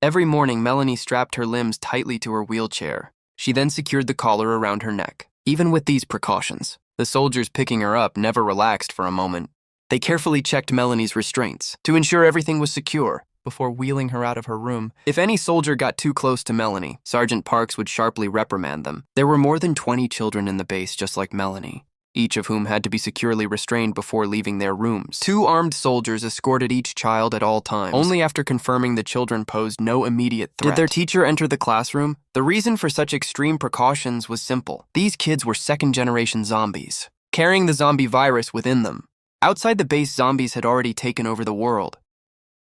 Every morning, Melanie strapped her limbs tightly to her wheelchair. She then secured the collar around her neck. Even with these precautions, the soldiers picking her up never relaxed for a moment. They carefully checked Melanie's restraints to ensure everything was secure before wheeling her out of her room. If any soldier got too close to Melanie, Sergeant Parks would sharply reprimand them. There were more than 20 children in the base just like Melanie, each of whom had to be securely restrained before leaving their rooms. 2 armed soldiers escorted each child at all times. Only after confirming the children posed no immediate threat did their teacher enter the classroom. The reason for such extreme precautions was simple. These kids were second-generation zombies, carrying the zombie virus within them. Outside the base, zombies had already taken over the world.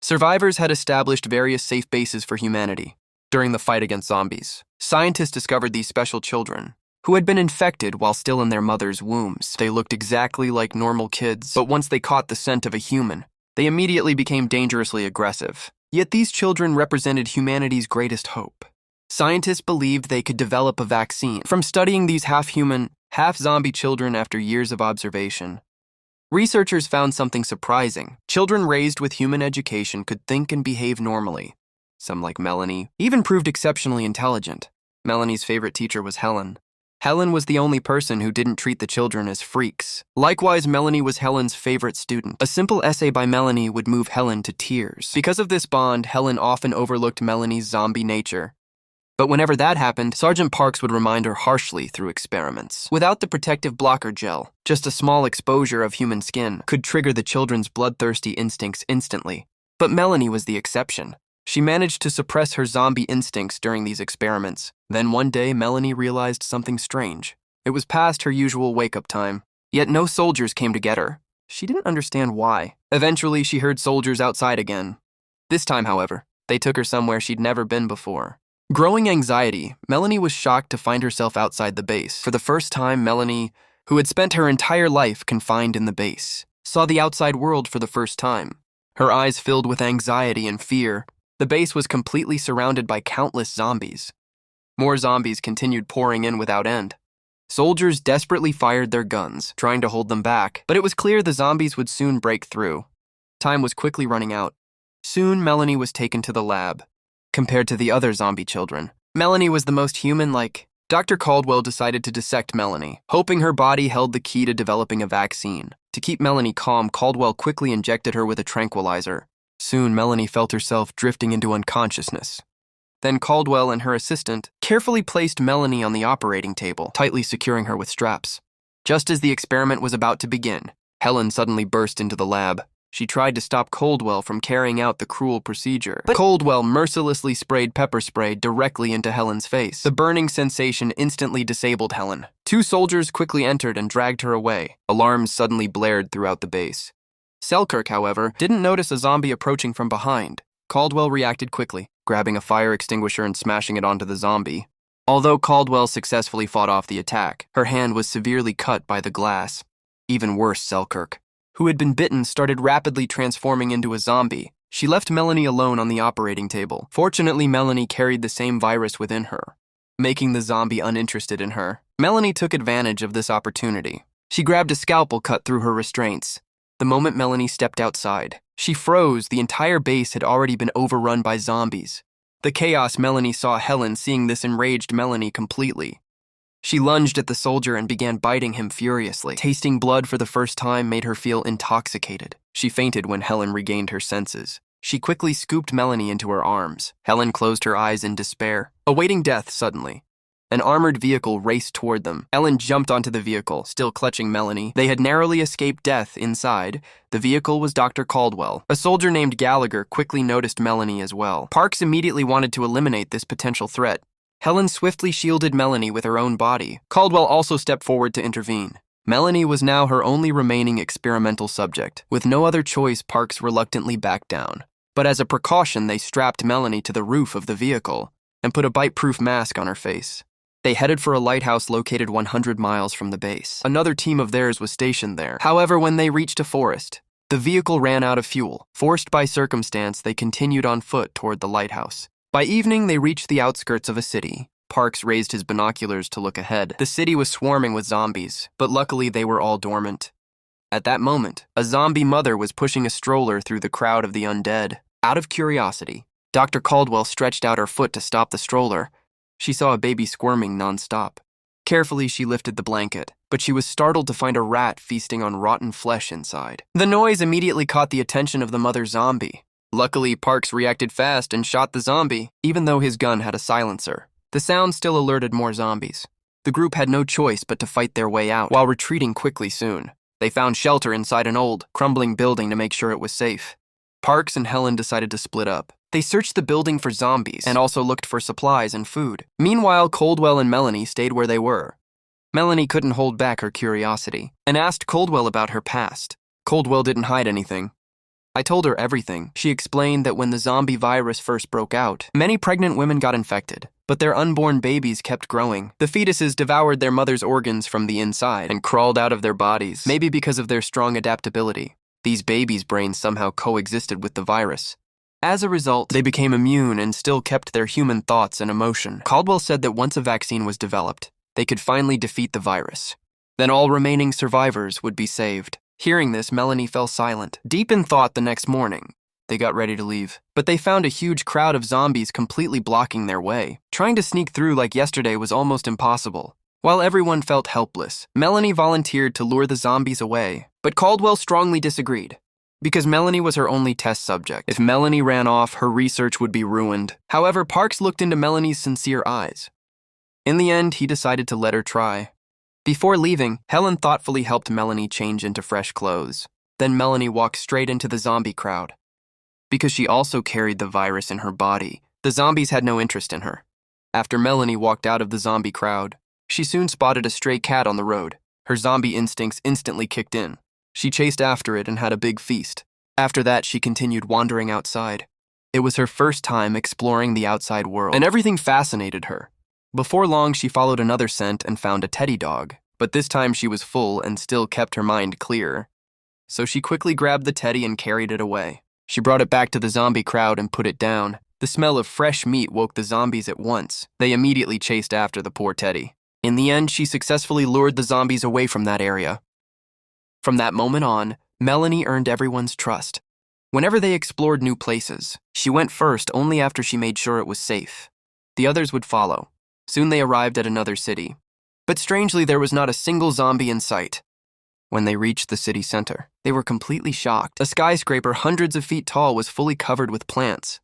Survivors had established various safe bases for humanity. During the fight against zombies, scientists discovered these special children, who had been infected while still in their mother's wombs. They looked exactly like normal kids, but once they caught the scent of a human, they immediately became dangerously aggressive. Yet these children represented humanity's greatest hope. Scientists believed they could develop a vaccine. From studying these half-human, half-zombie children after years of observation, researchers found something surprising. Children raised with human education could think and behave normally. Some, like Melanie, even proved exceptionally intelligent. Melanie's favorite teacher was Helen. Helen was the only person who didn't treat the children as freaks. Likewise, Melanie was Helen's favorite student. A simple essay by Melanie would move Helen to tears. Because of this bond, Helen often overlooked Melanie's zombie nature. But whenever that happened, Sergeant Parks would remind her harshly through experiments. Without the protective blocker gel, just a small exposure of human skin could trigger the children's bloodthirsty instincts instantly. But Melanie was the exception. She managed to suppress her zombie instincts during these experiments. Then one day, Melanie realized something strange. It was past her usual wake-up time, yet no soldiers came to get her. She didn't understand why. Eventually, she heard soldiers outside again. This time, however, they took her somewhere she'd never been before. Growing anxiety, Melanie was shocked to find herself outside the base. For the first time, Melanie, who had spent her entire life confined in the base, saw the outside world for the first time. Her eyes filled with anxiety and fear. The base was completely surrounded by countless zombies. More zombies continued pouring in without end. Soldiers desperately fired their guns, trying to hold them back, but it was clear the zombies would soon break through. Time was quickly running out. Soon, Melanie was taken to the lab. Compared to the other zombie children, Melanie was the most human-like. Dr. Caldwell decided to dissect Melanie, hoping her body held the key to developing a vaccine. To keep Melanie calm, Caldwell quickly injected her with a tranquilizer. Soon, Melanie felt herself drifting into unconsciousness. Then Caldwell and her assistant carefully placed Melanie on the operating table, tightly securing her with straps. Just as the experiment was about to begin, Helen suddenly burst into the lab. She tried to stop Caldwell from carrying out the cruel procedure, but Caldwell mercilessly sprayed pepper spray directly into Helen's face. The burning sensation instantly disabled Helen. 2 soldiers quickly entered and dragged her away. Alarms suddenly blared throughout the base. Selkirk, however, didn't notice a zombie approaching from behind. Caldwell reacted quickly, grabbing a fire extinguisher and smashing it onto the zombie. Although Caldwell successfully fought off the attack, her hand was severely cut by the glass. Even worse, Selkirk, who had been bitten, started rapidly transforming into a zombie. She left Melanie alone on the operating table. Fortunately, Melanie carried the same virus within her, making the zombie uninterested in her. Melanie took advantage of this opportunity. She grabbed a scalpel cut through her restraints. The moment Melanie stepped outside, she froze. The entire base had already been overrun by zombies. The chaos Melanie saw Helen seeing this enraged Melanie completely. She lunged at the soldier and began biting him furiously. Tasting blood for the first time made her feel intoxicated. She fainted when Helen regained her senses. She quickly scooped Melanie into her arms. Helen closed her eyes in despair, awaiting death suddenly. An armored vehicle raced toward them. Helen jumped onto the vehicle, still clutching Melanie. They had narrowly escaped death inside. The vehicle was Dr. Caldwell. A soldier named Gallagher quickly noticed Melanie as well. Parks immediately wanted to eliminate this potential threat. Helen swiftly shielded Melanie with her own body. Caldwell also stepped forward to intervene. Melanie was now her only remaining experimental subject. With no other choice, Parks reluctantly backed down. But as a precaution, they strapped Melanie to the roof of the vehicle and put a bite-proof mask on her face. They headed for a lighthouse located 100 miles from the base. Another team of theirs was stationed there. However, when they reached a forest, the vehicle ran out of fuel. Forced by circumstance, they continued on foot toward the lighthouse. By evening, they reached the outskirts of a city. Parks raised his binoculars to look ahead. The city was swarming with zombies, but luckily they were all dormant. At that moment, a zombie mother was pushing a stroller through the crowd of the undead. Out of curiosity, Dr. Caldwell stretched out her foot to stop the stroller. She saw a baby squirming nonstop. Carefully, she lifted the blanket, but she was startled to find a rat feasting on rotten flesh inside. The noise immediately caught the attention of the mother zombie. Luckily, Parks reacted fast and shot the zombie, even though his gun had a silencer. The sound still alerted more zombies. The group had no choice but to fight their way out, while retreating quickly soon. They found shelter inside an old, crumbling building to make sure it was safe. Parks and Helen decided to split up. They searched the building for zombies and also looked for supplies and food. Meanwhile, Caldwell and Melanie stayed where they were. Melanie couldn't hold back her curiosity and asked Caldwell about her past. Caldwell didn't hide anything. I told her everything. She explained that when the zombie virus first broke out, many pregnant women got infected, but their unborn babies kept growing. The fetuses devoured their mother's organs from the inside and crawled out of their bodies, maybe because of their strong adaptability. These babies' brains somehow coexisted with the virus. As a result, they became immune and still kept their human thoughts and emotion. Caldwell said that once a vaccine was developed, they could finally defeat the virus. Then all remaining survivors would be saved. Hearing this, Melanie fell silent. Deep in thought the next morning, they got ready to leave. But they found a huge crowd of zombies completely blocking their way. Trying to sneak through like yesterday was almost impossible. While everyone felt helpless, Melanie volunteered to lure the zombies away. But Caldwell strongly disagreed. Because Melanie was her only test subject. If Melanie ran off, her research would be ruined. However, Parks looked into Melanie's sincere eyes. In the end, he decided to let her try. Before leaving, Helen thoughtfully helped Melanie change into fresh clothes. Then Melanie walked straight into the zombie crowd. Because she also carried the virus in her body, the zombies had no interest in her. After Melanie walked out of the zombie crowd, she soon spotted a stray cat on the road. Her zombie instincts instantly kicked in. She chased after it and had a big feast. After that, she continued wandering outside. It was her first time exploring the outside world, and everything fascinated her. Before long, she followed another scent and found a teddy dog, but this time she was full and still kept her mind clear. So she quickly grabbed the teddy and carried it away. She brought it back to the zombie crowd and put it down. The smell of fresh meat woke the zombies at once. They immediately chased after the poor teddy. In the end, she successfully lured the zombies away from that area. From that moment on, Melanie earned everyone's trust. Whenever they explored new places, she went first only after she made sure it was safe. The others would follow. Soon they arrived at another city. But strangely, there was not a single zombie in sight. When they reached the city center, they were completely shocked. A skyscraper hundreds of feet tall was fully covered with plants.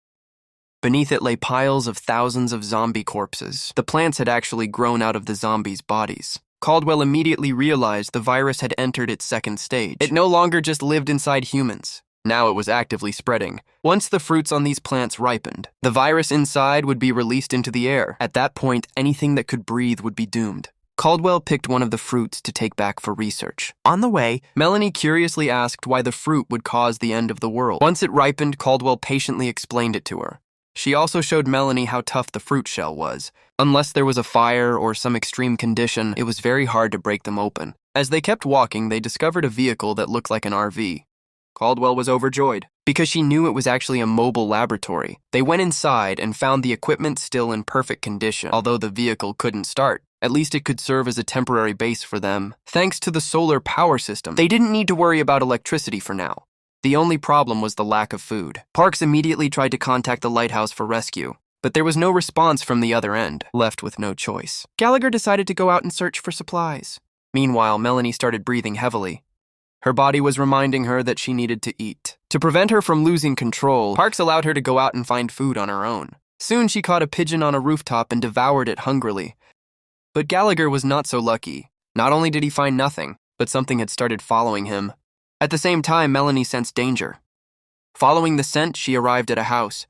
Beneath it lay piles of thousands of zombie corpses. The plants had actually grown out of the zombies' bodies. Caldwell immediately realized the virus had entered its second stage. It no longer just lived inside humans. Now it was actively spreading. Once the fruits on these plants ripened, the virus inside would be released into the air. At that point, anything that could breathe would be doomed. Caldwell picked one of the fruits to take back for research. On the way, Melanie curiously asked why the fruit would cause the end of the world. Once it ripened, Caldwell patiently explained it to her. She also showed Melanie how tough the fruit shell was. Unless there was a fire or some extreme condition, it was very hard to break them open. As they kept walking, they discovered a vehicle that looked like an RV. Caldwell was overjoyed, because she knew it was actually a mobile laboratory. They went inside and found the equipment still in perfect condition. Although the vehicle couldn't start, at least it could serve as a temporary base for them. Thanks to the solar power system, they didn't need to worry about electricity for now. The only problem was the lack of food. Parks immediately tried to contact the lighthouse for rescue, but there was no response from the other end. Left with no choice, Gallagher decided to go out and search for supplies. Meanwhile, Melanie started breathing heavily. Her body was reminding her that she needed to eat. To prevent her from losing control, Parks allowed her to go out and find food on her own. Soon she caught a pigeon on a rooftop and devoured it hungrily. But Gallagher was not so lucky. Not only did he find nothing, but something had started following him. At the same time, Melanie sensed danger. Following the scent, she arrived at a house.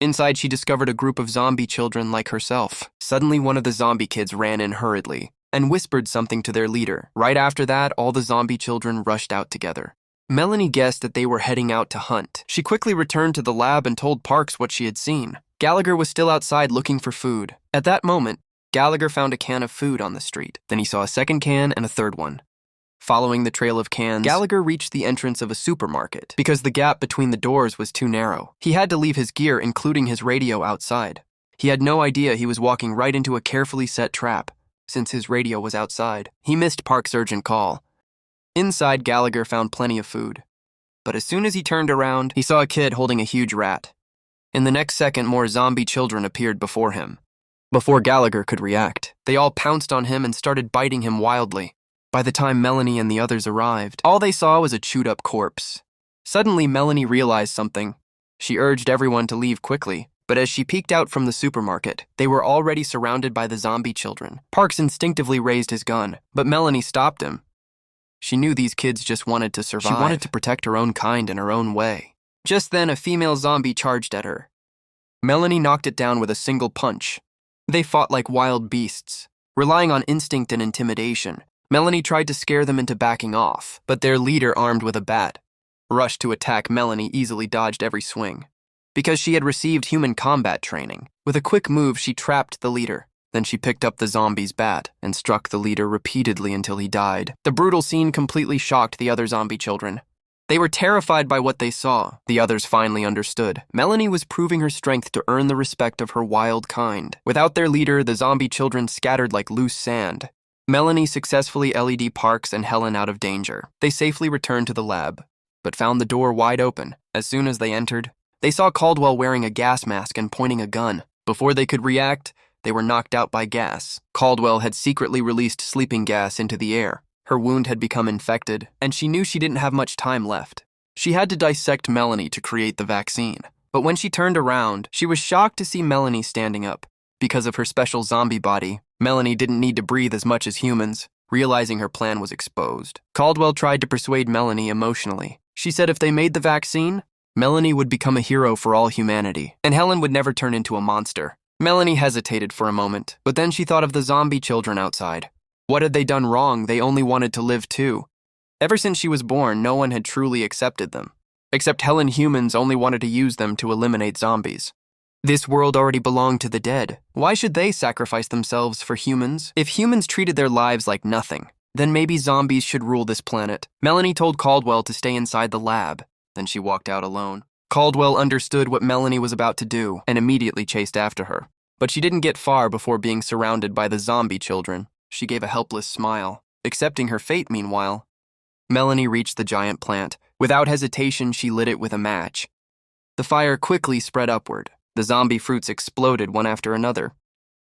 Inside, she discovered a group of zombie children like herself. Suddenly, one of the zombie kids ran in hurriedly and whispered something to their leader. Right after that, all the zombie children rushed out together. Melanie guessed that they were heading out to hunt. She quickly returned to the lab and told Parks what she had seen. Gallagher was still outside looking for food. At that moment, Gallagher found a can of food on the street. Then he saw a second can and a third one. Following the trail of cans, Gallagher reached the entrance of a supermarket because the gap between the doors was too narrow. He had to leave his gear, including his radio, outside. He had no idea he was walking right into a carefully set trap, since his radio was outside. He missed Park's urgent call. Inside, Gallagher found plenty of food. But as soon as he turned around, he saw a kid holding a huge rat. In the next second, more zombie children appeared before him. Before Gallagher could react, they all pounced on him and started biting him wildly. By the time Melanie and the others arrived, all they saw was a chewed-up corpse. Suddenly, Melanie realized something. She urged everyone to leave quickly, but as she peeked out from the supermarket, they were already surrounded by the zombie children. Parks instinctively raised his gun, but Melanie stopped him. She knew these kids just wanted to survive. She wanted to protect her own kind in her own way. Just then, a female zombie charged at her. Melanie knocked it down with a single punch. They fought like wild beasts. Relying on instinct and intimidation, Melanie tried to scare them into backing off, but their leader, armed with a bat, rushed to attack. Melanie easily dodged every swing. Because she had received human combat training, with a quick move she trapped the leader. Then she picked up the zombie's bat and struck the leader repeatedly until he died. The brutal scene completely shocked the other zombie children. They were terrified by what they saw. The others finally understood. Melanie was proving her strength to earn the respect of her wild kind. Without their leader, the zombie children scattered like loose sand. Melanie successfully LED Parks and Helen out of danger. They safely returned to the lab, but found the door wide open. As soon as they entered, they saw Caldwell wearing a gas mask and pointing a gun. Before they could react, they were knocked out by gas. Caldwell had secretly released sleeping gas into the air. Her wound had become infected, and she knew she didn't have much time left. She had to dissect Melanie to create the vaccine. But when she turned around, she was shocked to see Melanie standing up. Because of her special zombie body, Melanie didn't need to breathe as much as humans. Realizing her plan was exposed, Caldwell tried to persuade Melanie emotionally. She said if they made the vaccine, Melanie would become a hero for all humanity, and Helen would never turn into a monster. Melanie hesitated for a moment, but then she thought of the zombie children outside. What had they done wrong? They only wanted to live too. Ever since she was born, no one had truly accepted them. Except Helen, humans only wanted to use them to eliminate zombies. This world already belonged to the dead. Why should they sacrifice themselves for humans? If humans treated their lives like nothing, then maybe zombies should rule this planet. Melanie told Caldwell to stay inside the lab. Then she walked out alone. Caldwell understood what Melanie was about to do and immediately chased after her. But she didn't get far before being surrounded by the zombie children. She gave a helpless smile, accepting her fate meanwhile. Melanie reached the giant plant. Without hesitation, she lit it with a match. The fire quickly spread upward. The zombie fruits exploded one after another.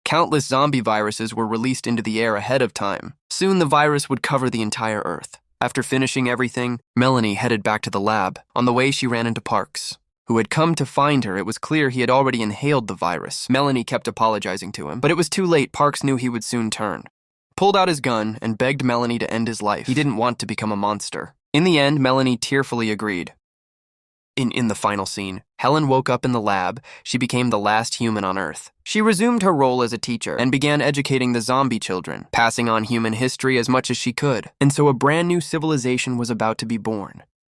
Countless zombie viruses were released into the air ahead of time. Soon the virus would cover the entire Earth. After finishing everything, Melanie headed back to the lab. On the way, she ran into Parks, who had come to find her. It was clear he had already inhaled the virus. Melanie kept apologizing to him, but it was too late. Parks knew he would soon turn. Pulled out his gun and begged Melanie to end his life. He didn't want to become a monster. In the end, Melanie tearfully agreed. In the final scene, Helen woke up in the lab. She became the last human on Earth. She resumed her role as a teacher and began educating the zombie children, passing on human history as much as she could. And so a brand new civilization was about to be born.